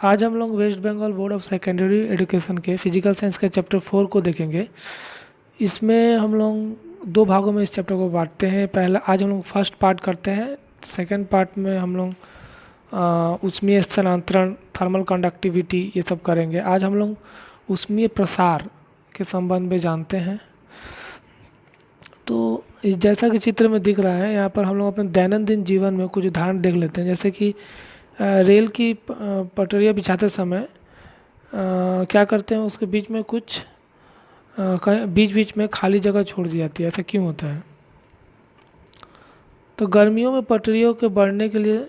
आज हम लोग West Bengal board of secondary education के फिजिकल साइंस के चैप्टर 4 को देखेंगे। इसमें हम लोग दो भागों में इस चैप्टर को बांटते हैं। पहला आज हम लोग फर्स्ट पार्ट करते हैं। सेकंड पार्ट में हम लोग ऊष्मीय स्थानांतरण, थर्मल कंडक्टिविटी ये सब करेंगे। आज हम लोग ऊष्मीय प्रसार के संबंध में जानते हैं। तो जैसा कि चित्र में दिख रहा है, यहाँ पर हम लोग अपने दैनंदिन जीवन में कुछ उदाहरण देख लेते हैं। जैसे कि रेल की पटरियाँ बिछाते समय क्या करते हैं, उसके बीच में कुछ बीच बीच में खाली जगह छोड़ दी जाती है। ऐसा क्यों होता है? तो गर्मियों में पटरियों के बढ़ने के लिए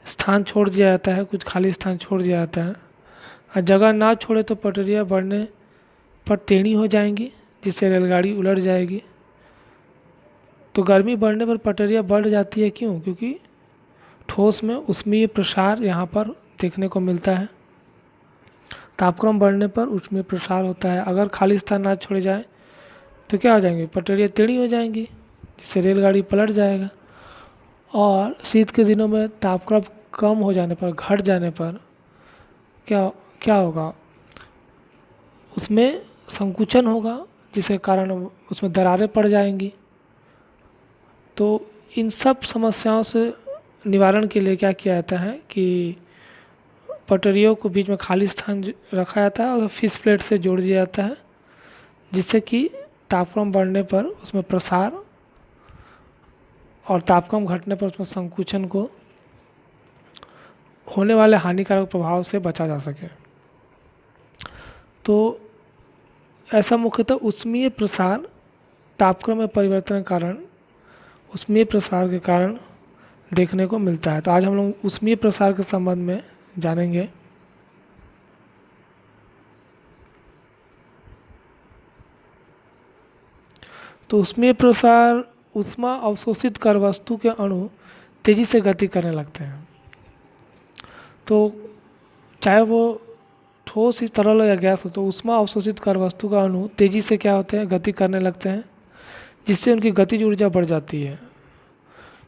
स्थान छोड़ दिया जाता है, कुछ खाली स्थान छोड़ दिया जाता है। और जगह ना छोड़े तो पटरियाँ बढ़ने पर टेढ़ी हो जाएंगी, जिससे रेलगाड़ी उलट जाएगी। तो गर्मी बढ़ने पर पटरियाँ बढ़ जाती है, क्यों? क्योंकि ठोस में ऊष्मीय प्रसार यहाँ पर देखने को मिलता है। तापक्रम बढ़ने पर ऊष्मीय प्रसार होता है। अगर खाली स्थान ना छोड़े जाए तो क्या हो जाएंगे? पटरियाँ टेढ़ी हो जाएंगी, जिससे रेलगाड़ी पलट जाएगा। और शीत के दिनों में तापक्रम कम हो जाने पर, घट जाने पर क्या क्या होगा? उसमें संकुचन होगा, जिसके कारण उसमें दरारें पड़ जाएंगी। तो इन सब समस्याओं से निवारण के लिए क्या किया जाता है कि पटरियों को बीच में खाली स्थान रखा जाता है और फिक्स प्लेट से जोड़ दिया जाता है, जिससे कि तापक्रम बढ़ने पर उसमें प्रसार और तापक्रम घटने पर उसमें संकुचन को होने वाले हानिकारक प्रभाव से बचा जा सके। तो ऐसा मुख्यतः ऊष्मीय प्रसार तापक्रम में परिवर्तन के कारण, ऊष्मीय प्रसार के कारण देखने को मिलता है। तो आज हम लोग ऊष्मीय प्रसार के संबंध में जानेंगे। तो ऊष्मीय प्रसार ऊष्मा अवशोषित कर वस्तु के अणु तेजी से गति करने लगते हैं। तो चाहे वो ठोस, तरल हो या गैस हो, तो ऊष्मा अवशोषित कर वस्तु का अणु तेजी से क्या होते हैं? गति करने लगते हैं, जिससे उनकी गतिज ऊर्जा बढ़ जाती है।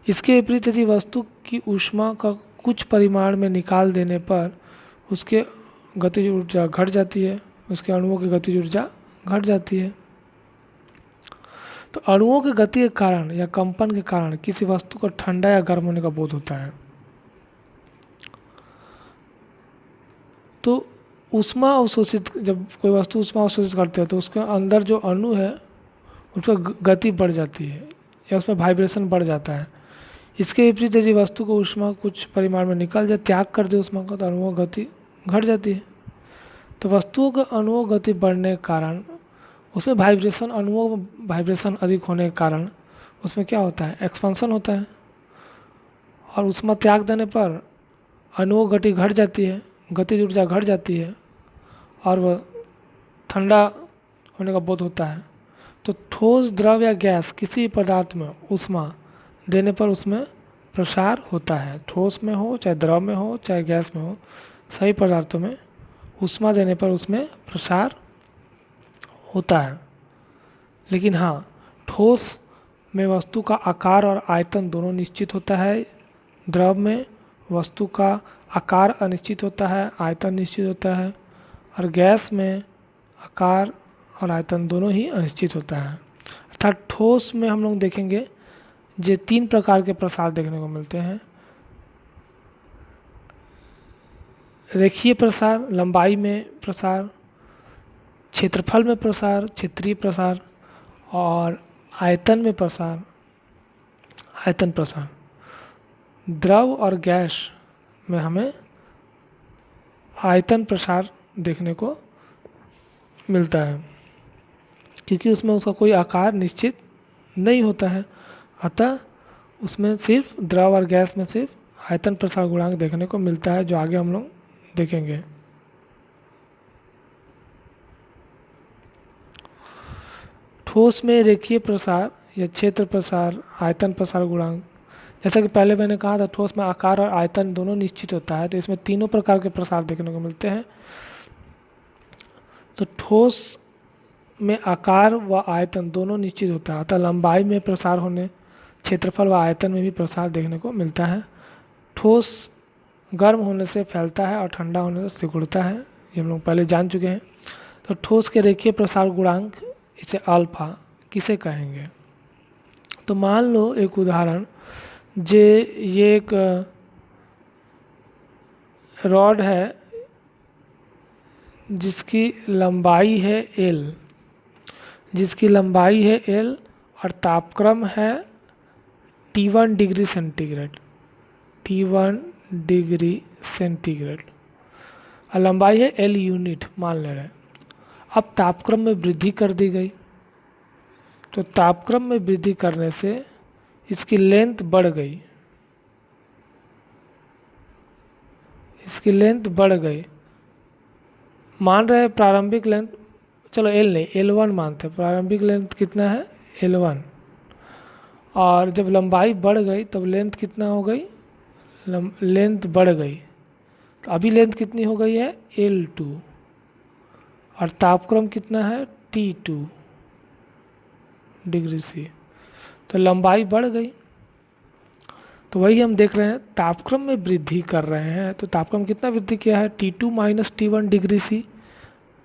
इसके विपरीत यदि वस्तु की ऊष्मा का कुछ परिमाण में निकाल देने पर उसके गतिज ऊर्जा घट जाती है, उसके अणुओं की गतिज ऊर्जा घट जाती है। तो अणुओं की गति के कारण या कंपन के कारण किसी वस्तु को ठंडा या गर्म होने का बोध होता है। तो ऊष्मा अवशोषित, जब कोई वस्तु ऊष्मा अवशोषित करते हैं तो उसके अंदर जो अणु है उसका गति बढ़ जाती है या उसमें वाइब्रेशन बढ़ जाता है। इसके विपरीत यदि वस्तु को ऊष्मा कुछ परिमाण में निकल जाए, त्याग कर दे ऊष्मा का, तो अणुओं गति घट जाती है। तो वस्तुओं का अणुओं गति बढ़ने के कारण उसमें वाइब्रेशन, अणुओं वाइब्रेशन अधिक होने के कारण उसमें क्या होता है? एक्सपेंशन होता है। और ऊष्मा त्याग देने पर अणुओं गति घट जाती है, गतिज ऊर्जा घट जाती है और वह ठंडा होने का बोध होता है। तो ठोस, द्रव या गैस किसी पदार्थ में ऊष्मा देने पर उसमें प्रसार होता है। ठोस में हो, चाहे द्रव में हो, चाहे गैस में हो, सभी पदार्थों में ऊष्मा देने पर उसमें प्रसार होता है। लेकिन हाँ, ठोस में वस्तु का आकार और आयतन दोनों निश्चित होता है। द्रव में वस्तु का आकार अनिश्चित होता है, आयतन निश्चित होता है। और गैस में आकार और आयतन दोनों ही अनिश्चित होता है। अर्थात ठोस में हम लोग देखेंगे जो 3 प्रकार के प्रसार देखने को मिलते हैं। रेखीय प्रसार, लंबाई में प्रसार, क्षेत्रफल में प्रसार, क्षेत्रीय प्रसार, और आयतन में प्रसार, आयतन प्रसार। द्रव और गैस में हमें आयतन प्रसार देखने को मिलता है, क्योंकि उसमें उसका कोई आकार निश्चित नहीं होता है। अतः उसमें सिर्फ द्रव और गैस में सिर्फ आयतन प्रसार गुणांक देखने को मिलता है, जो आगे हम लोग देखेंगे। ठोस में रेखीय प्रसार या क्षेत्र प्रसार, आयतन प्रसार गुणांक, जैसा कि पहले मैंने कहा था, ठोस में आकार और आयतन दोनों निश्चित होता है। तो इसमें तीनों प्रकार के प्रसार देखने को मिलते हैं। तो ठोस में आकार व आयतन दोनों निश्चित होता है, अतः लंबाई में प्रसार होने, क्षेत्रफल व आयतन में भी प्रसार देखने को मिलता है। ठोस गर्म होने से फैलता है और ठंडा होने से सिकुड़ता है, ये हम लोग पहले जान चुके हैं। तो ठोस के रेखीय प्रसार गुणांक इसे अल्फा किसे कहेंगे? तो मान लो एक उदाहरण, ये एक रॉड है जिसकी लंबाई है L, और तापक्रम है T1 डिग्री सेंटीग्रेड, और लंबाई है L यूनिट मान ले रहे हैं। अब तापक्रम में वृद्धि कर दी गई, तो तापक्रम में वृद्धि करने से इसकी लेंथ बढ़ गई, मान रहे हैं प्रारंभिक लेंथ, चलो L नहीं L1 मानते हैं, प्रारंभिक लेंथ कितना है L1, और जब लंबाई बढ़ गई तब लेंथ कितना हो गई, लेंथ बढ़ गई, तो अभी लेंथ कितनी हो गई है L2, और तापक्रम कितना है T2 डिग्री C, तो लंबाई बढ़ गई। तो वही हम देख रहे हैं, तापक्रम में वृद्धि कर रहे हैं, तो तापक्रम कितना वृद्धि किया है T2 minus T1 degree C,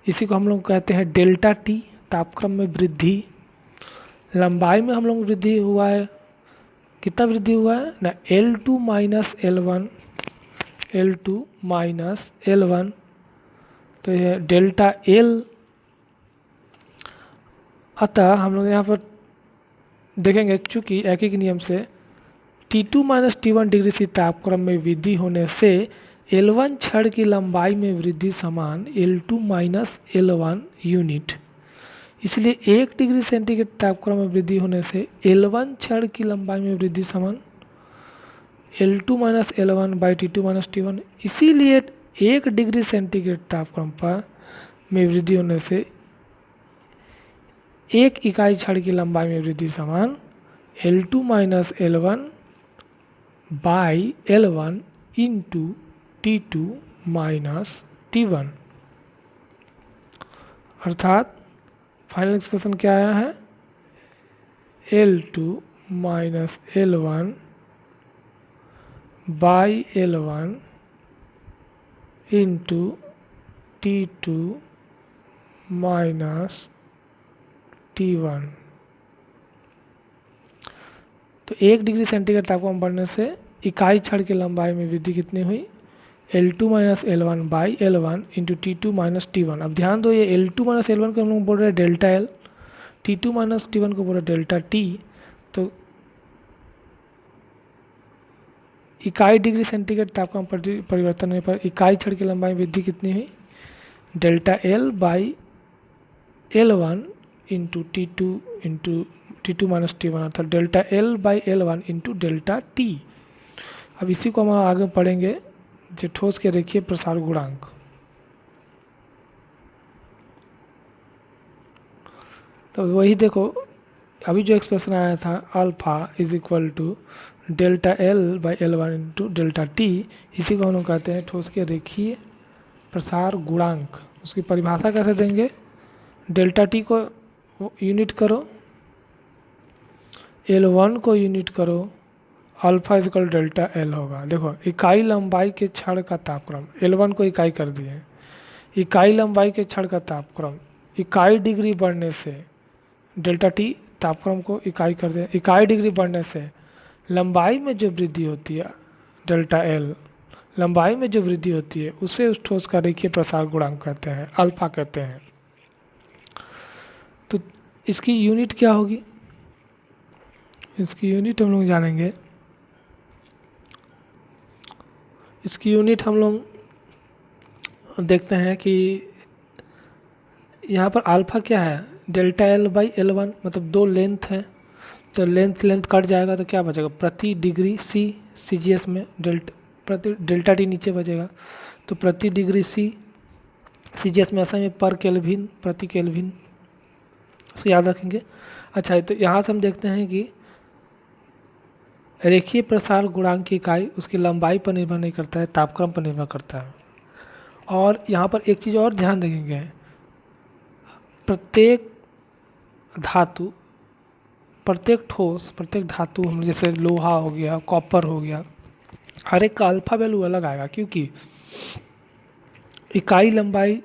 इसी को हम लोग कहते हैं डेल्टा T, तापक्रम में वृद्धि। लंबाई में हम लोग वृद्धि हुआ है, कितना वृद्धि हुआ है ना L2 माइनस L1, तो ये डेल्टा L। अतः हम लोग यहाँ पर देखेंगे, चूँकि एक ही नियम से T2 minus T1 degree C तापक्रम में वृद्धि होने से L1 छड़ की लंबाई में वृद्धि समान L2 माइनस L1 यूनिट, इसलिए 1 डिग्री सेंटीग्रेड तापक्रम में वृद्धि होने से L1 छड़ की लंबाई में वृद्धि समान L2 minus L1 by T2 minus T1, इसीलिए 1 डिग्री सेंटीग्रेड तापक्रम पर में वृद्धि होने से 1 इकाई छड़ की लंबाई में वृद्धि समान L2 minus L1 by L1 into T2 minus T1, अर्थात फाइनल एक्सप्रेशन क्या आया है L2 minus L1 by L1 into T2 minus T1। तो 1 डिग्री सेंटीग्रेड तापमान बढ़ने से इकाई छड़ की लंबाई में वृद्धि कितनी हुई L2 minus L1 by L1 into T2 minus T1। अब ध्यान दो, ये L2 माइनस L1 को हम लोग बोल रहे हैं delta L, T2 minus T1 को बोल रहे हैं डेल्टा T। तो इकाई डिग्री सेंटीग्रेड तापमान परिवर्तन होने पर इकाई छड़ की लंबाई में वृद्धि कितनी हुई delta L by L1 into T2 minus T1, अर्थात delta L by L1 into delta T। अब इसी को हम आगे पढ़ेंगे, जो ठोस के रेखीय प्रसार गुणांक। तो वही देखो, अभी जो एक्सप्रेशन आया था alpha is equal to delta L by L1 into delta T, इसी को हम लोग कहते हैं ठोस के रेखीय प्रसार गुणांक। उसकी परिभाषा कैसे देंगे, डेल्टा T को यूनिट करो, L1 को यूनिट करो, अल्फा इजकल डेल्टा L होगा। देखो, इकाई लंबाई के छड़ का तापक्रम, L1 को इकाई कर दिए, इकाई लंबाई के छड़ का तापक्रम इकाई डिग्री बढ़ने से डेल्टा T तापक्रम को इकाई कर दिया, इकाई डिग्री बढ़ने से लंबाई में जो वृद्धि होती है डेल्टा L, लंबाई में जो वृद्धि होती है उसे उस ठोस का रेखीय प्रसार गुणांक कहते हैं, अल्फा कहते हैं। तो इसकी यूनिट क्या होगी, इसकी यूनिट हम लोग जानेंगे। इसकी यूनिट हम लोग देखते हैं कि यहाँ पर अल्फा क्या है डेल्टा L बाई L1, मतलब दो लेंथ है, तो लेंथ कट जाएगा तो क्या बचेगा प्रति डिग्री C, CGS में डेल्टा T नीचे बचेगा, तो प्रति डिग्री C, CGS में ऐसा में पर केल्विन प्रति केल्विन, उसको याद रखेंगे। अच्छा, तो यहाँ से हम देखते हैं कि रेखीय प्रसार गुणांक की इकाई उसकी लंबाई पर निर्भर नहीं करता है, तापक्रम पर निर्भर करता है। और यहाँ पर एक चीज़ और ध्यान देंगे, प्रत्येक धातु, प्रत्येक ठोस, प्रत्येक धातु हम जैसे लोहा हो गया, कॉपर हो गया, हर एक का अल्फा वैल्यू अलग आएगा, क्योंकि इकाई लंबाई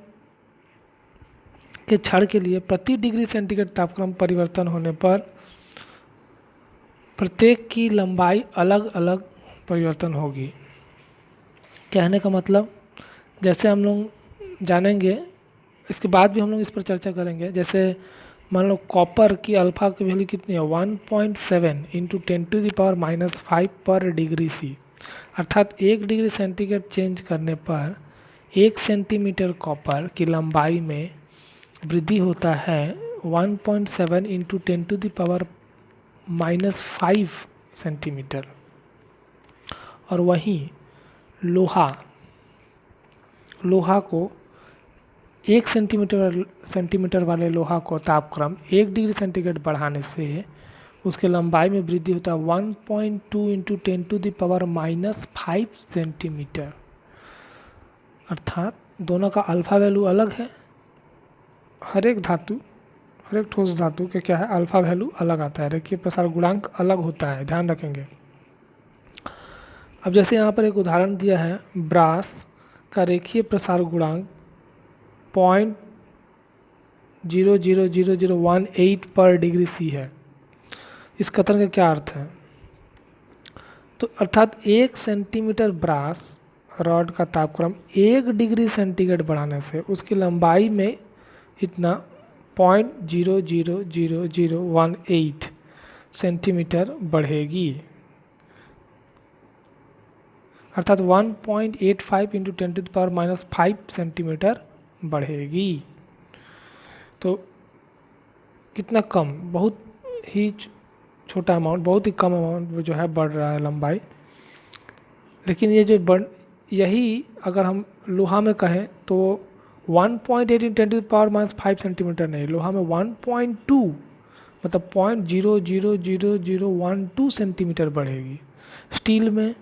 के क्षण के लिए प्रति डिग्री सेंटीग्रेड तापक्रम परिवर्तन होने पर प्रत्येक की लंबाई अलग अलग परिवर्तन होगी। कहने का मतलब, जैसे हम लोग जानेंगे, इसके बाद भी हम लोग इस पर चर्चा करेंगे। जैसे मान लो कॉपर की अल्फा की वैल्यू कितनी है, 1.7 इंटू 10⁻⁻5 पर डिग्री सी, अर्थात 1 डिग्री सेंटीग्रेड चेंज करने पर 1 सेंटीमीटर कॉपर की लंबाई में वृद्धि होता है 1.7 इंटू 10⁻⁻5 सेंटीमीटर। और वहीं लोहा को 1 सेंटीमीटर वाले लोहा को तापक्रम 1 डिग्री सेंटीग्रेड बढ़ाने से उसके लंबाई में वृद्धि होता है 1.2 इंटू 10⁻⁻5 सेंटीमीटर। अर्थात दोनों का अल्फा वैल्यू अलग है। हर एक ठोस धातु के क्या है, अल्फा वैल्यू अलग आता है, रेखीय प्रसार गुणांक अलग होता है, ध्यान रखेंगे। अब जैसे यहाँ पर एक उदाहरण दिया है, ब्रास का रेखीय प्रसार गुणांक 0.00018 पर डिग्री सी है। इस कथन का क्या अर्थ है? तो अर्थात 1 सेंटीमीटर ब्रास रॉड का तापक्रम 1 डिग्री सेंटीग्रेड बढ़ाने से उसकी लंबाई में इतना 0.00018 सेंटीमीटर बढ़ेगी, अर्थात 1.85 इंटू 10⁻⁻5 सेंटीमीटर बढ़ेगी। तो कितना कम, बहुत ही छोटा अमाउंट, बहुत ही कम अमाउंट जो है बढ़ रहा है लंबाई। लेकिन ये जो यही अगर हम लोहा में कहें तो 1.8 इंटू 10⁻⁻5 सेंटीमीटर नहीं, लोहा में 1.2 मतलब 0.00012 सेंटीमीटर बढ़ेगी। स्टील में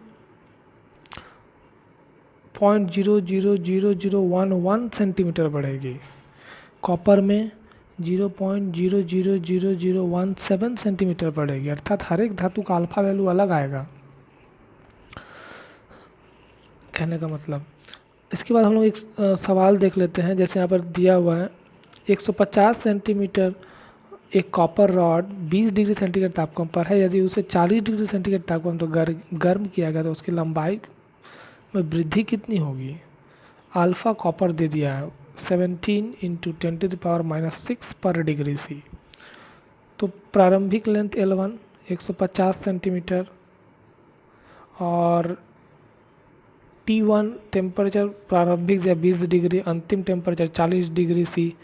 0.00011 सेंटीमीटर बढ़ेगी। कॉपर में 0.00017 सेंटीमीटर बढ़ेगी। अर्थात हर एक धातु का अल्फा वैल्यू अलग आएगा, कहने का मतलब। इसके बाद हम लोग एक सवाल देख लेते हैं। जैसे यहाँ पर दिया हुआ है 150 सेंटीमीटर एक कॉपर रॉड 20 डिग्री सेंटीग्रेड तापक्रम पर है। यदि उसे 40 डिग्री सेंटीग्रेड तापक्रम तो गर्म किया गया तो उसकी लंबाई में वृद्धि कितनी होगी? अल्फ़ा कॉपर दे दिया है 17 इंटू 10⁻⁻6 पर डिग्री सी। तो प्रारंभिक लेंथ L1 150 सेंटीमीटर और T1 टेम्परेचर प्रारंभिक या 20 डिग्री, अंतिम टेम्परेचर 40 डिग्री सी,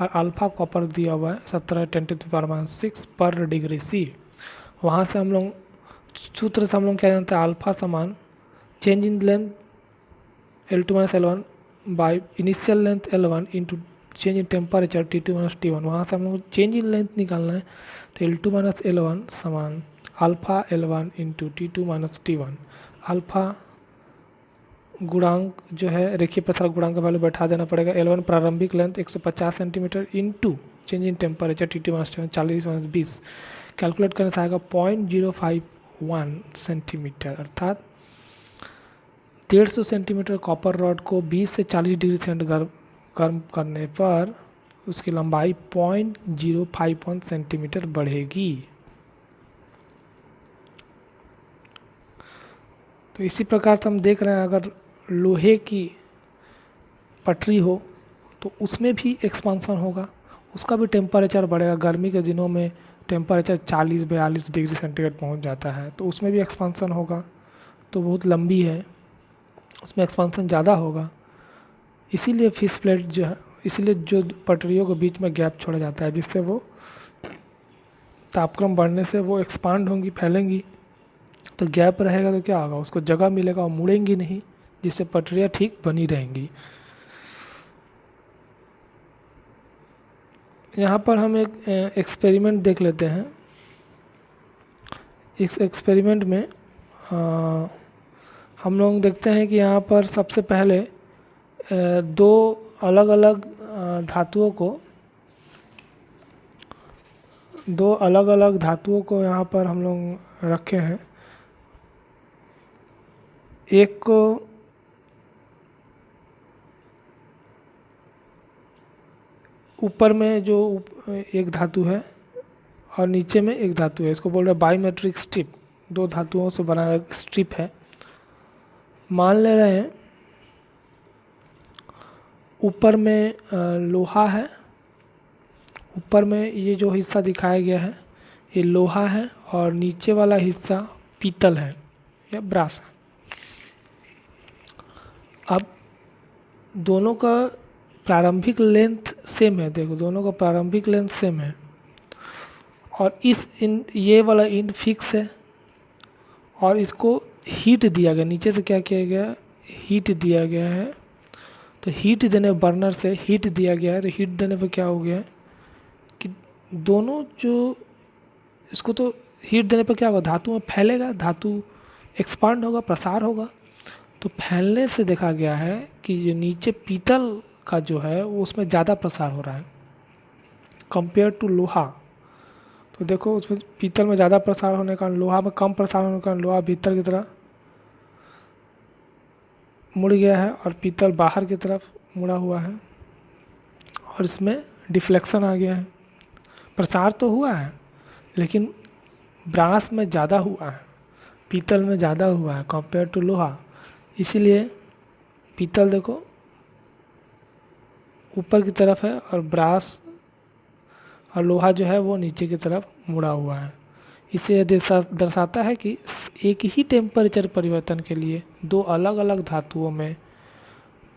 और अल्फ़ा कॉपर दिया हुआ है 17 10⁻6 पर डिग्री सी। वहाँ से हम लोग सूत्र से हम लोग क्या जानते हैं, अल्फ़ा समान change in length L2-L1 by initial length L1 into change in temperature T2-T1। वहाँ से हम लोग चेंज इन लेंथ निकालना है, तो L2-L1 समान alpha L1 into T2-T1। Alpha गुणांक जो है रेखीय प्रसार गुणांक का वैल्यू बैठा देना पड़ेगा। L1 प्रारंभिक length 150 centimetre into change in temperature T2-T1 40-20, calculate करने से आएगा 0.051 सेंटीमीटर। अर्थात 150 सेंटीमीटर कॉपर रॉड को 20 से 40 डिग्री सेंटीग्रेड गर्म करने पर उसकी लंबाई 0.051 सेंटीमीटर बढ़ेगी। तो इसी प्रकार से हम देख रहे हैं, अगर लोहे की पटरी हो तो उसमें भी एक्सपांसन होगा, उसका भी टेम्परेचर बढ़ेगा। गर्मी के दिनों में टेम्परेचर 40-42 डिग्री सेंटीग्रेड पहुंच जाता है, तो उसमें भी एक्सपांसन होगा। तो बहुत लंबी है, उसमें एक्सपांसन ज़्यादा होगा। इसीलिए फिश प्लेट जो है, इसीलिए जो पटरियों के बीच में गैप छोड़ा जाता है, जिससे वो तापक्रम बढ़ने से वो एक्सपांड होंगी, फैलेंगी। तो गैप रहेगा तो क्या होगा, उसको जगह मिलेगा, वो मुड़ेंगी नहीं, जिससे पटरियाँ ठीक बनी रहेंगी। यहाँ पर हम एक एक्सपेरिमेंट देख लेते हैं। इस एक्सपेरिमेंट में हम लोग देखते हैं कि यहाँ पर सबसे पहले दो अलग अलग धातुओं को यहाँ पर हम लोग रखे हैं। एक को ऊपर में जो एक धातु है और नीचे में एक धातु है, इसको बोल रहे हैं बायोमेट्रिक स्ट्रिप, दो धातुओं से बना एक स्ट्रिप है। मान ले रहे हैं ऊपर में लोहा है, ऊपर में ये जो हिस्सा दिखाया गया है ये लोहा है और नीचे वाला हिस्सा पीतल है या ब्रास है। अब दोनों का प्रारंभिक लेंथ सेम है, देखो दोनों का प्रारंभिक लेंथ सेम है और ये वाला इंड फिक्स है और इसको हीट दिया गया, नीचे से क्या किया गया, हीट दिया गया है। तो हीट देने बर्नर से हीट दिया गया है, तो हीट देने पर क्या हो गया कि दोनों जो इसको तो हीट देने पर क्या होगा, धातु में फैलेगा, धातु एक्सपांड होगा, प्रसार होगा। तो फैलने से देखा गया है कि जो नीचे पीतल का जो है वो उसमें ज़्यादा प्रसार हो रहा है कंपेयर टू लोहा। तो देखो उसमें पीतल में ज़्यादा प्रसार होने का, लोहा में कम प्रसार होने का, लोहा भीतर की तरह मुड़ गया है और पीतल बाहर की तरफ मुड़ा हुआ है और इसमें डिफ्लेक्शन आ गया है। प्रसार तो हुआ है लेकिन ब्रास में ज़्यादा हुआ है, पीतल में ज़्यादा हुआ है कंपेयर टू लोहा। इसीलिए पीतल देखो ऊपर की तरफ है और ब्रास और लोहा जो है वो नीचे की तरफ मुड़ा हुआ है। इसे यह दर्शाता है कि एक ही टेम्परेचर परिवर्तन के लिए दो अलग अलग धातुओं में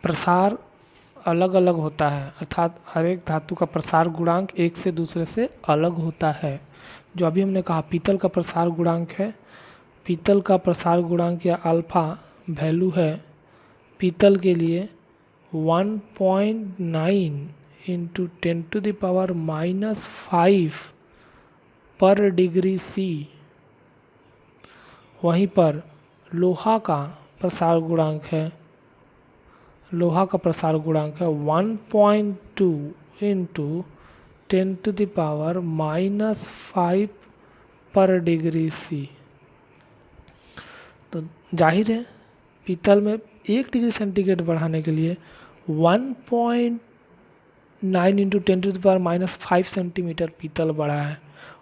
प्रसार अलग अलग होता है, अर्थात हर एक धातु का प्रसार गुणांक एक से दूसरे से अलग होता है। जो अभी हमने कहा पीतल का प्रसार गुणांक है, पीतल का प्रसार गुणांक या अल्फा वैल्यू है पीतल के लिए 1.9 इंटू 10⁻⁻5 पर डिग्री सी। वहीं पर लोहा का प्रसार गुणांक है, लोहा का प्रसार गुणांक है 1.2 इंटू 10⁻⁻5 पर डिग्री सी। तो जाहिर है पीतल में 1 डिग्री सेंटीग्रेड बढ़ाने के लिए 1.9 इंटू 10⁻⁻5 सेंटीमीटर पीतल बढ़ा है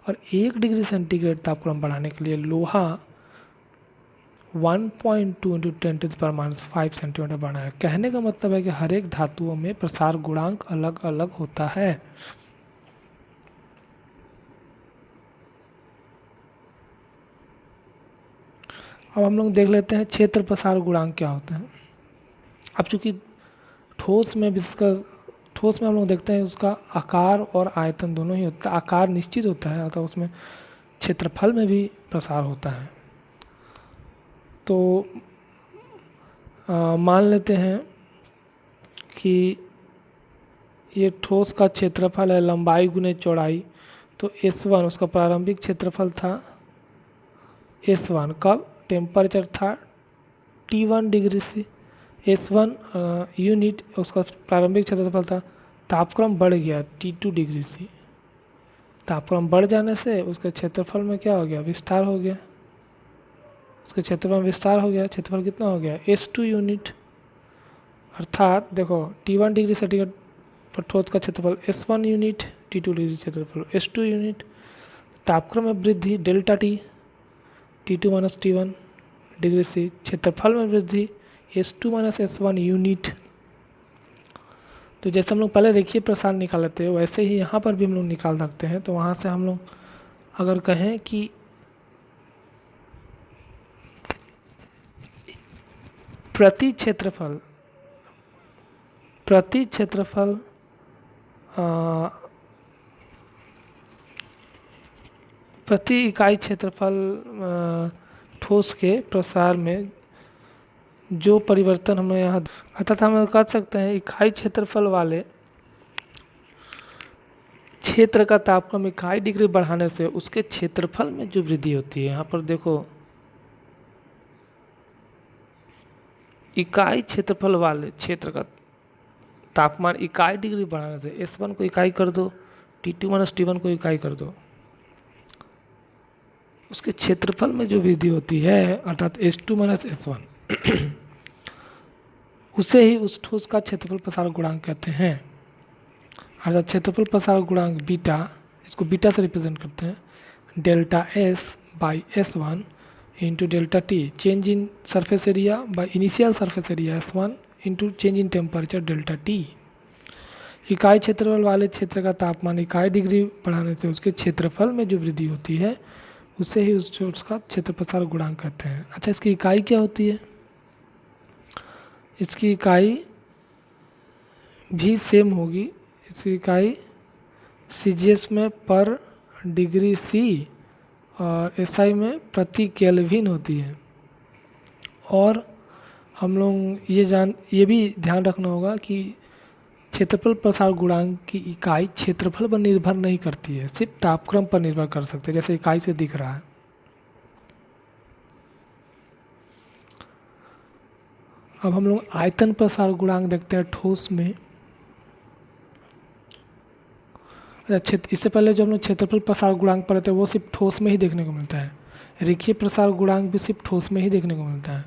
और 1 डिग्री सेंटीग्रेड तापक्रम बढ़ाने के लिए लोहा 1.2 इंटू 10⁻⁵ सेंटीमीटर बढ़ा है। कहने का मतलब है कि हर एक धातुओं में प्रसार गुणांक अलग अलग होता है। अब हम लोग देख लेते हैं क्षेत्र प्रसार गुणांक क्या होता है। अब चूंकि ठोस में हम लोग देखते हैं उसका आकार और आयतन दोनों ही होता है। आकार निश्चित होता है अतः उसमें क्षेत्रफल में भी प्रसार होता है। तो मान लेते हैं कि ये ठोस का क्षेत्रफल है लंबाई गुने चौड़ाई, तो S1 उसका प्रारंभिक क्षेत्रफल था S1, कब टेम्परेचर था T1 डिग्री से। S1 यूनिट उसका प्रारंभिक क्षेत्रफल था, तापक्रम बढ़ गया T2 डिग्री से। तापक्रम बढ़ जाने से उसके क्षेत्रफल में क्या हो गया, विस्तार हो गया, उसके क्षेत्रफल में विस्तार हो गया। क्षेत्रफल कितना हो गया S2 यूनिट, अर्थात देखो T1 डिग्री सेंटीग्रेड पर ठोस का क्षेत्रफल S1 यूनिट, T2 डिग्री क्षेत्रफल S2 यूनिट। तापक्रम में वृद्धि delta T, T2 minus T1 degree से। क्षेत्रफल में वृद्धि S2 माइनस S1 यूनिट। तो जैसे हम लोग पहले रेखीय प्रसार निकाल लेते हैं वैसे ही यहाँ पर भी हम लोग निकाल सकते हैं। तो वहाँ से हम लोग अगर कहें कि प्रति क्षेत्रफल प्रति इकाई क्षेत्रफल ठोस के प्रसार में जो परिवर्तन हमें यहाँ, अर्थात हम कह सकते हैं इकाई क्षेत्रफल वाले क्षेत्र का तापक्रम इकाई डिग्री बढ़ाने से उसके क्षेत्रफल में जो वृद्धि होती है, यहाँ पर देखो इकाई क्षेत्रफल वाले क्षेत्र का तापमान इकाई डिग्री बढ़ाने से S1 को इकाई कर दो, T2 माइनस T1 को इकाई कर दो, उसके क्षेत्रफल में जो वृद्धि होती है अर्थात S2 माइनस S1 उसे ही उस ठोस का क्षेत्रफल प्रसार गुणांक कहते हैं। अर्थात क्षेत्रफल प्रसार गुणांक बीटा, इसको बीटा से रिप्रेजेंट करते हैं, delta S by S one into delta T, change in surface area by initial surface area S one into change in temperature delta T. इकाई क्षेत्रफल वाले क्षेत्र का तापमान इकाई डिग्री बढ़ाने से उसके क्षेत्रफल में जो वृद्धि होती है उसे ही उस ठोस का क्षेत्र प्रसार गुणांक कहते हैं। अच्छा, इसकी इकाई क्या होती है? इसकी इकाई भी सेम होगी। इसकी इकाई सीजीएस में पर डिग्री सी और एसआई में प्रति केल्विन होती है। और हम लोग ये भी ध्यान रखना होगा कि क्षेत्रफल प्रसार गुणांक की इकाई क्षेत्रफल पर निर्भर नहीं करती है, सिर्फ तापक्रम पर निर्भर कर सकते हैं, जैसे इकाई से दिख रहा है। अब हम लोग आयतन प्रसार गुणांक देखते हैं ठोस में। इससे पहले जो हम लोग क्षेत्रफल प्रसार गुणांक पढ़ते हैं वो सिर्फ ठोस में ही देखने को मिलता है। रेखीय प्रसार गुणांक भी सिर्फ ठोस में ही देखने को मिलता है।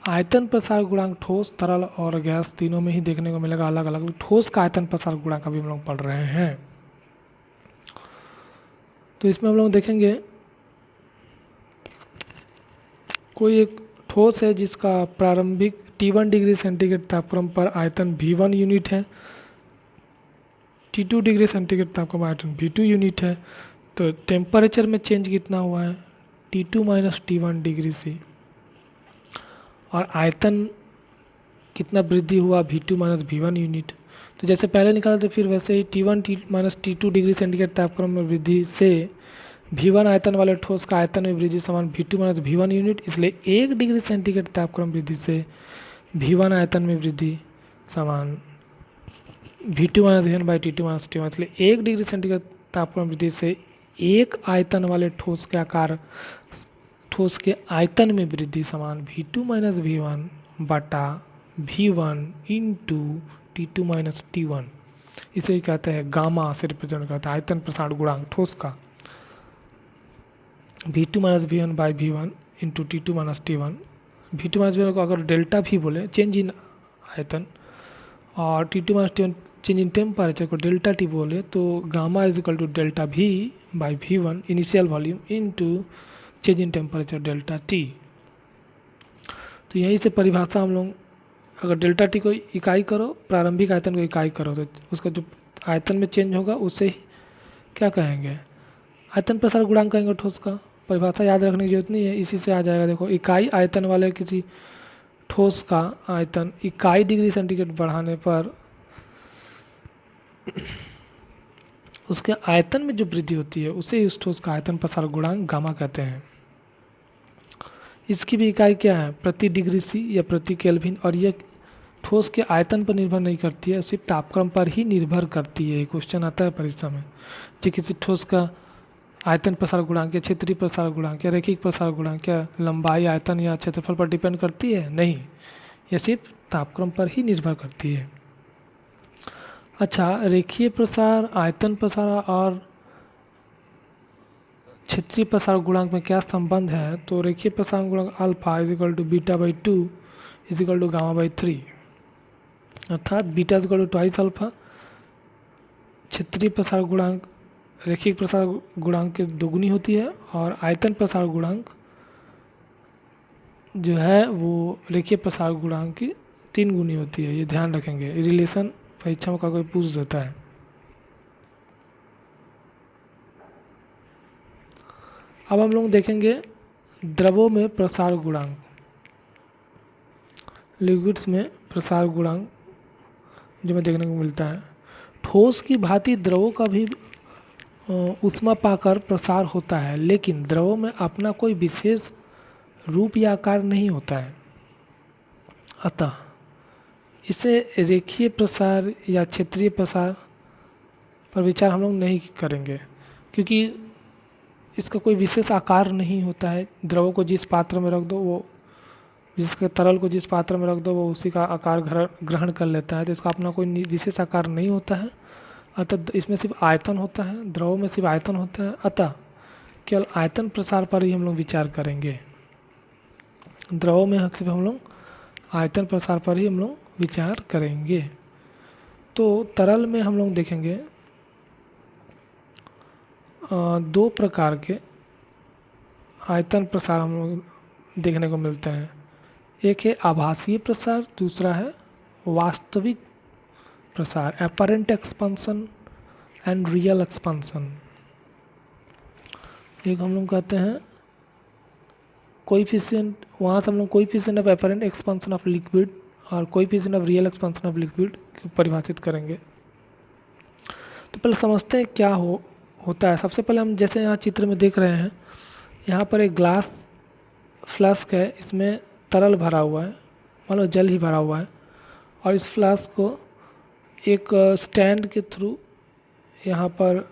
आयतन प्रसार गुणांक ठोस, तरल और गैस तीनों में ही देखने को मिलेगा अलग अलग। ठोस का आयतन प्रसार गुणांक अभी हम लोग पढ़ रहे हैं। तो इसमें हम लोग देखेंगे कोई एक ठोस है जिसका प्रारंभिक T1 डिग्री सेंटीग्रेड तापक्रम पर आयतन V1 यूनिट है, T2 डिग्री सेंटीग्रेड तापक्रम आयतन V2 यूनिट है। तो टेम्परेचर में चेंज कितना हुआ है? T2 माइनस T1 डिग्री से। और आयतन कितना वृद्धि हुआ? V2 minus V1 unit. तो जैसे पहले निकाला तो फिर वैसे ही T1 minus T2 degree centigrade तापक्रम में वृद्धि से V1 आयतन वाले ठोस का आयतन में वृद्धि समान V2 माइनस V1 यूनिट। इसलिए 1 डिग्री सेंटीग्रेड तापक्रम वृद्धि से V1 आयतन में वृद्धि समान V2 minus V1 by T2 minus T1। इसलिए 1 डिग्री सेंटीग्रेड तापक्रम वृद्धि से एक आयतन वाले ठोस के आकार, ठोस के आयतन में वृद्धि समान V2 माइनस V1 बटा V1 into T2 minus T1। इसे ही कहते हैं गामा से रिप्रेजेंट करता है आयतन प्रसार गुणांक ठोस का। V2 minus V1 by V1 into T2 minus T1। V2 minus V1 को अगर डेल्टा भी बोले, चेंज इन आयतन, और T2 minus T1 change in temperature को डेल्टा टी बोले, तो gamma is equal to delta V by V1 initial volume into change in temperature delta T. तो यहीं से परिभाषा हम लोग, अगर डेल्टा टी को इकाई करो, प्रारंभिक आयतन को इकाई करो, तो उसका जो आयतन में चेंज होगा उसे ही क्या कहेंगे? आयतन प्रसार गुणांक कहेंगे ठोस का। परिभाषा याद रखने की जरूरत नहीं है, इसी से आ जाएगा। देखो, इकाई आयतन वाले किसी ठोस का आयतन इकाई डिग्री सेंटीग्रेड बढ़ाने पर उसके आयतन में जो वृद्धि होती है उसे उस ठोस का आयतन प्रसार गुणांक गामा कहते हैं। इसकी भी इकाई क्या है? प्रति डिग्री सी या प्रति केल्विन। और यह ठोस के आयतन पर निर्भर नहीं करती है, सिर्फ तापक्रम पर ही निर्भर करती है। क्वेश्चन आता है परीक्षा में कि किसी ठोस का आयतन प्रसार गुणांक या क्षेत्रीय प्रसार गुणांक या रैखिक प्रसार गुणांक क्या लंबाई, आयतन या क्षेत्रफल पर डिपेंड करती है? नहीं, यह सिर्फ तापक्रम पर ही निर्भर करती है। अच्छा, रेखीय प्रसार, आयतन प्रसार और क्षेत्रीय प्रसार गुणांक में क्या संबंध है? तो रेखीय प्रसार गुणांक alpha is equal to beta by 2 is equal to gamma by 3, अर्थात beta is equal to twice alpha. क्षेत्रीय प्रसार गुणांक रेखिक प्रसार गुणांक की दोगुनी होती है, और आयतन प्रसार गुणांक जो है वो रेखीय प्रसार गुणांक की 3 गुनी होती है। ये ध्यान रखेंगे, रिलेशन परीक्षा में का कोई पूछ देता है। अब हम लोग देखेंगे द्रवों में प्रसार गुणांक, लिक्विड्स में प्रसार गुणांक जो हमें देखने को मिलता है। ठोस की भांति द्रवों का भी ऊष्मा पाकर प्रसार होता है, लेकिन द्रवों में अपना कोई विशेष रूप या आकार नहीं होता है। अतः इसे रेखीय प्रसार या क्षेत्रीय प्रसार पर विचार हम लोग नहीं करेंगे, क्योंकि इसका कोई विशेष आकार नहीं होता है। द्रव को जिस पात्र में रख दो, वो जिसके तरल को जिस पात्र में रख दो वो उसी का आकार ग्रहण कर लेता है। तो इसका अपना कोई विशेष आकार नहीं होता है। अतः इसमें सिर्फ आयतन होता है, द्रव में सिर्फ आयतन होता है। अतः केवल आयतन प्रसार पर ही हम लोग विचार करेंगे। द्रव में सिर्फ हम लोग आयतन प्रसार पर ही हम लोग विचार करेंगे। तो तरल में हम लोग देखेंगे दो प्रकार के आयतन प्रसार हम लोग देखने को मिलते हैं। एक है आभासीय प्रसार, दूसरा है वास्तविक प्रसार, apparent expansion and real expansion. एक हम लोग कहते हैं कोएफिशिएंट, वहाँ से हम लोग coefficient of apparent expansion of liquid और coefficient of real expansion of liquid परिभाषित करेंगे। तो पहले समझते हैं क्या होता है। सबसे पहले हम जैसे यहाँ चित्र में देख रहे हैं, यहाँ पर एक ग्लास फ्लास्क है, इसमें तरल भरा हुआ है, मान लो जल ही भरा हुआ है, और इस फ्लास्क को एक स्टैंड के थ्रू यहाँ पर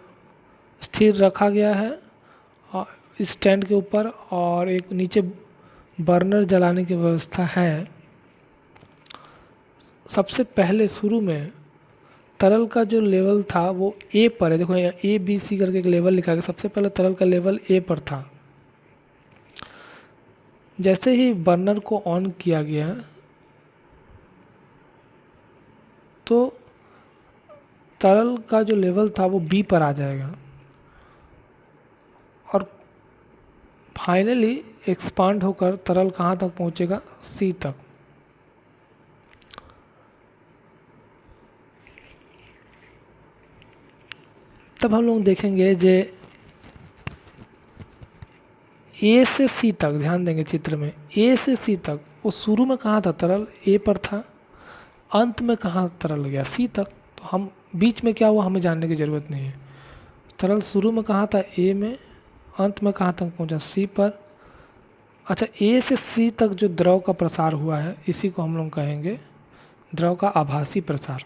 स्थिर रखा गया है और इस स्टैंड के ऊपर, और एक नीचे बर्नर जलाने की व्यवस्था है। सबसे पहले शुरू में तरल का जो लेवल था वो ए पर है, देखो यहाँ ABC करके एक लेवल लिखा गया। सबसे पहले तरल का लेवल ए पर था। जैसे ही बर्नर को ऑन किया गया तो तरल का जो लेवल था वो बी पर आ जाएगा और फाइनली एक्सपांड होकर तरल कहाँ तक पहुँचेगा, सी तक। तब हम लोग देखेंगे जे ए से सी तक, ध्यान देंगे चित्र में ए से सी तक, वो शुरू में कहाँ था, तरल ए पर था, अंत में कहाँ तरल गया, सी तक। तो हम बीच में क्या हुआ हमें जानने की ज़रूरत नहीं है। तरल शुरू में कहाँ था, ए में, अंत में कहाँ तक पहुँचा, सी पर। अच्छा, ए से सी तक जो द्रव का प्रसार हुआ है इसी को हम लोग कहेंगे द्रव का आभासी प्रसार।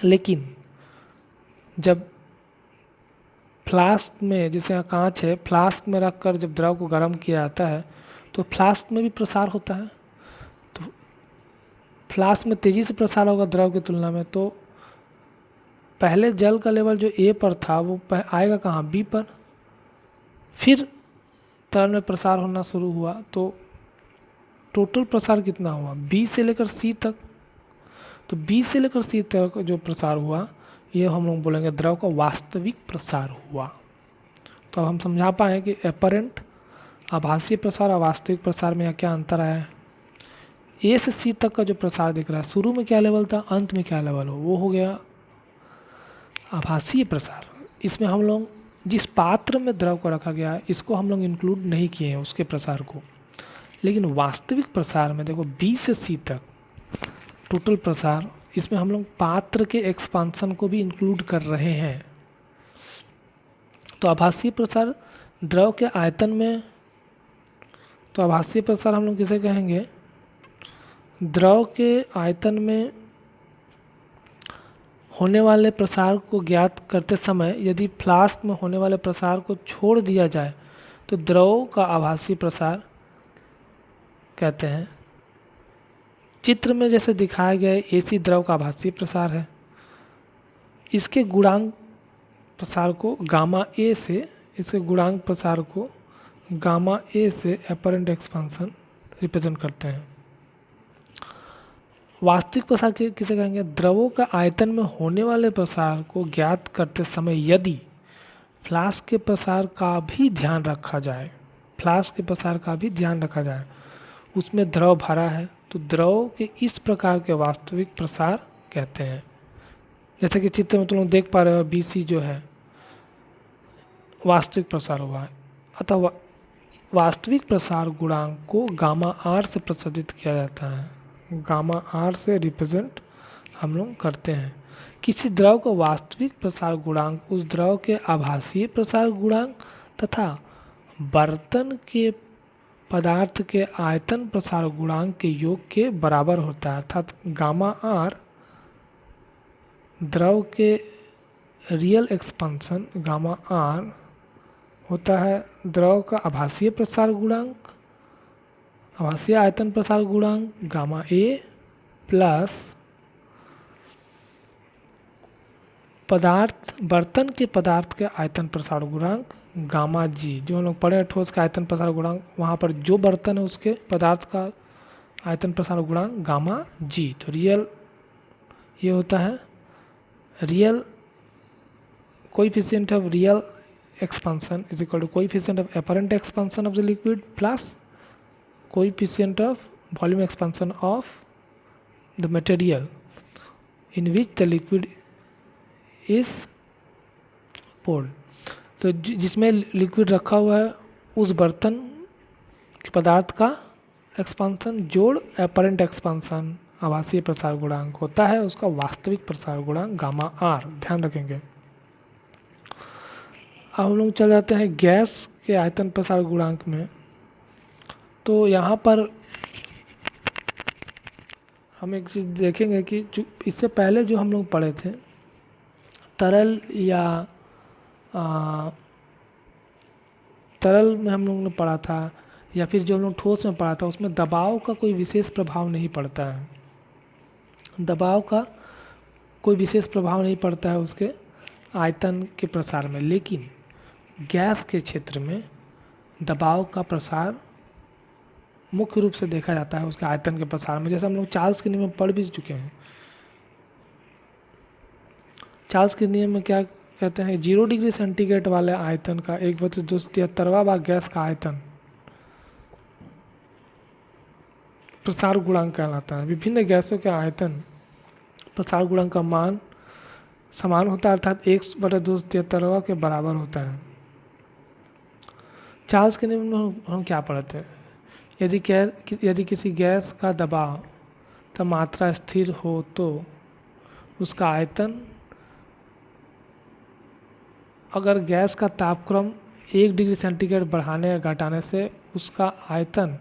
लेकिन जब फ्लास्क में, जैसे यहाँ कांच है, फ्लास्क में रख कर जब द्रव को गर्म किया जाता है तो फ्लास्क में भी प्रसार होता है। तो फ्लास्क में तेज़ी से प्रसार होगा द्रव की तुलना में। तो पहले जल का लेवल जो ए पर था वो आएगा कहाँ, बी पर। फिर तरल में प्रसार होना शुरू हुआ तो टोटल प्रसार कितना हुआ, बी से लेकर सी तक। तो बी से लेकर सी तक जो प्रसार हुआ ये हम लोग बोलेंगे द्रव का वास्तविक प्रसार हुआ। तो अब हम समझा पाए कि एपरेंट, आभासीय प्रसार और वास्तविक प्रसार में क्या अंतर है। ए से सी तक का जो प्रसार दिख रहा है, शुरू में क्या लेवल था, अंत में क्या लेवल हो, वो हो गया आभासीय प्रसार। इसमें हम लोग जिस पात्र में द्रव को रखा गया है इसको हम लोग इंक्लूड नहीं किए हैं उसके प्रसार को। लेकिन वास्तविक प्रसार में देखो बी से सी तक टोटल प्रसार, इसमें हम लोग पात्र के एक्सपांसन को भी इंक्लूड कर रहे हैं। तो आभासीय प्रसार द्रव के आयतन में, तो आभासीय प्रसार हम लोग किसे कहेंगे, द्रव के आयतन में होने वाले प्रसार को ज्ञात करते समय यदि फ्लास्क में होने वाले प्रसार को छोड़ दिया जाए तो द्रव का आभासी प्रसार कहते हैं। चित्र में जैसे दिखाया गया है एसी द्रव का आभासी प्रसार है। इसके गुणांक प्रसार को गामा ए से, इसके गुणांक प्रसार को गामा ए से एपरेंट एक्सपांसन रिप्रेजेंट करते हैं। वास्तविक प्रसार किसे कहेंगे, द्रवों का आयतन में होने वाले प्रसार को ज्ञात करते समय यदि फ्लास्क के प्रसार का भी ध्यान रखा जाए, फ्लास्क के प्रसार का भी ध्यान रखा जाए, उसमें द्रव भरा है तो द्रव के इस प्रकार के वास्तविक प्रसार कहते हैं। जैसे कि चित्र में तुम लोग देख पा रहे हो BC जो है वास्तविक प्रसार हुआ है। अतः वास्तविक प्रसार गुणांक को गामा R से प्रदर्शित किया जाता है, गामा R से रिप्रेजेंट हम लोग करते हैं। किसी द्रव का वास्तविक प्रसार गुणांक उस द्रव के आभासीय प्रसार गुणांक तथा बर्तन के पदार्थ के आयतन प्रसार गुणांक के योग के बराबर होता है। अर्थात गामा R द्रव के रियल एक्सपांसन गामा R होता है द्रव का आभासीय प्रसार गुणांक, आभासीय आयतन प्रसार गुणांक गामा A प्लस पदार्थ, बर्तन के पदार्थ के आयतन प्रसार गुणांक गामा G। जो हम लोग पढ़े ठोस का आयतन प्रसार गुणांक, वहाँ पर जो बर्तन है उसके पदार्थ का आयतन प्रसार गुणांक गामा जी। तो रियल ये होता है real coefficient of real expansion is equal to coefficient of apparent expansion of the liquid plus coefficient of volume expansion of the material in which the liquid is poured। तो जिसमें liquid रखा हुआ है उस बर्तन के पदार्थ का एक्सपांसन जोड़ एपरेंट एक्सपांसन आभासीय प्रसार गुणांक होता है, उसका वास्तविक प्रसार गुणांक गामा आर, ध्यान रखेंगे। अब हम लोग चल जाते हैं गैस के आयतन प्रसार गुणांक में। तो यहाँ पर हम एक चीज़ देखेंगे कि जो इससे पहले जो हम लोग पढ़े थे तरल या तरल में हम लोग ने पढ़ा था या फिर जो हम लोग ठोस में पढ़ा था, उसमें दबाव का कोई विशेष प्रभाव नहीं पड़ता है। दबाव का कोई विशेष प्रभाव नहीं पड़ता है उसके आयतन के प्रसार में, लेकिन गैस के क्षेत्र में दबाव का प्रसार मुख्य रूप से देखा जाता है उसके आयतन के प्रसार में। जैसे हम लोग चार्ल्स के नियम में पढ़ भी चुके हैं। चार्ल्स के नियम में क्या कहते हैं, 0 डिग्री सेंटीग्रेड वाले आयतन का 1/273वां भाग गैस का आयतन प्रसार गुणांक कहलाता है। विभिन्न गैसों के आयतन प्रसार गुणांक का मान समान होता है, अर्थात 1/273 के बराबर होता है। चार्ल्स के नियम में हम क्या पढ़ते हैं, यदि किसी गैस का दबाव तब मात्रा स्थिर हो तो उसका आयतन, अगर गैस का तापक्रम 1 डिग्री सेंटीग्रेड बढ़ाने या घटाने से उसका आयतन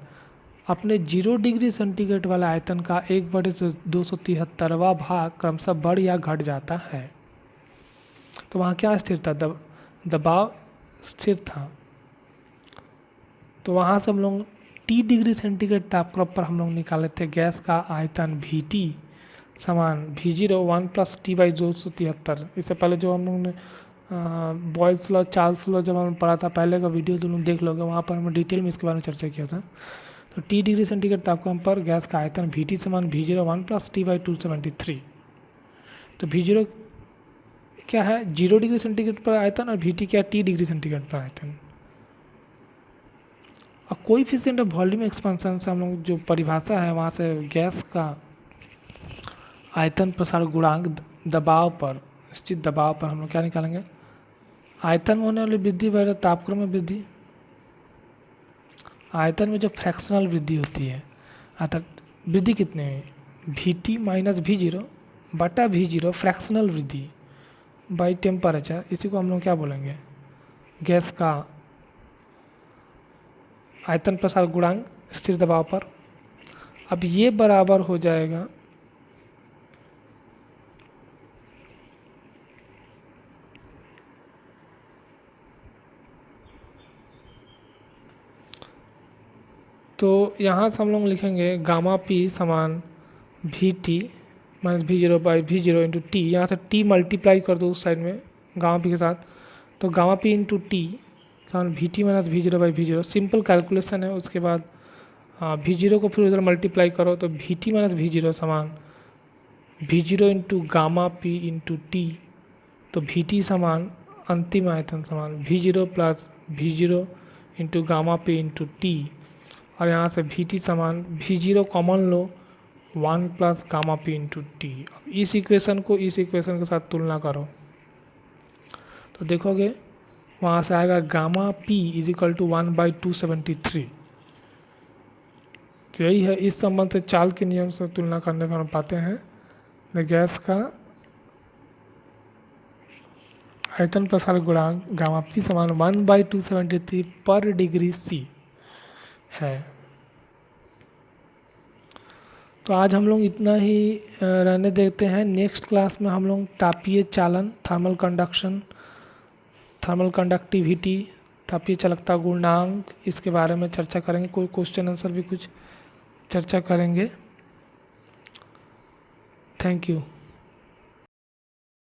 अपने 0 डिग्री सेंटीग्रेड वाले आयतन का 1/273वां भाग क्रमशः बढ़ या घट जाता है। तो वहाँ क्या स्थिर था, दबाव स्थिर था। तो वहाँ से हम लोग T डिग्री सेंटीग्रेड तापक्रम पर हम लोग निकाले थे गैस का आयतन VT समान V0 1 + T/273। इससे पहले जो हम लोग ने बॉयल्स लॉ, चार्ल्स लॉ जब हमने पढ़ा था, पहले का वीडियो दोनों देख लोगे, वहाँ पर हमने डिटेल में इसके बारे में चर्चा किया था। तो T डिग्री सेंटीग्रेड तापक्रम पर गैस का आयतन VT समान V0 1 + T/273। तो V0 क्या है, 0 डिग्री सेंटीग्रेड पर आयतन, और VT क्या है, T डिग्री सेंटीग्रेड पर आयतन। और कोएफिशिएंट ऑफ वॉल्यूम एक्सपेंशन से हम लोग जो परिभाषा है वहाँ से गैस का आयतन प्रसार गुणांक दबाव पर, निश्चित दबाव पर हम लोग क्या निकालेंगे, आयतन में होने वाली वृद्धि बराबर तापक्रम में वृद्धि। आयतन में जो फ्रैक्शनल वृद्धि होती है, अर्थात वृद्धि कितने है, VT - V0 बटा V0 फ्रैक्शनल वृद्धि बाई टेम्परेचर, इसी को हम लोग क्या बोलेंगे, गैस का आयतन प्रसार गुणांक स्थिर दबाव पर। अब ये बराबर हो जाएगा तो यहाँ से हम लोग लिखेंगे गामा P समान VT - V0/V0 इंटू T। यहाँ से T मल्टीप्लाई कर दो उस साइड में गामा P के साथ, तो गामा P इंटू T समान VT - V0/V0। सिंपल कैलकुलेशन है। उसके बाद V0 को फिर उधर मल्टीप्लाई करो तो VT - V0 समान V0 into gamma P into T। तो VT समान अंतिम आयतन समान V0 + V0 into gamma P into T। और यहाँ से VT समान V0 कॉमन लो 1 + गामा P इंटू T। अब इस इक्वेशन को इस इक्वेशन के साथ तुलना करो तो देखोगे वहाँ से आएगा गामा P = 1/273। तो यही है, इस संबंध से चार्ल्स के नियम से तुलना करने पर हम पाते हैं गैस का आयतन प्रसार गुणांक गामा P समान 1/273 पर डिग्री C है। तो आज हम लोग इतना ही रहने देते हैं। नेक्स्ट क्लास में हम लोग तापीय चालन, थर्मल कंडक्शन, थर्मल कंडक्टिविटी, तापीय चालकता गुणांक, इसके बारे में चर्चा करेंगे। कोई क्वेश्चन आंसर भी कुछ चर्चा करेंगे। Thank you.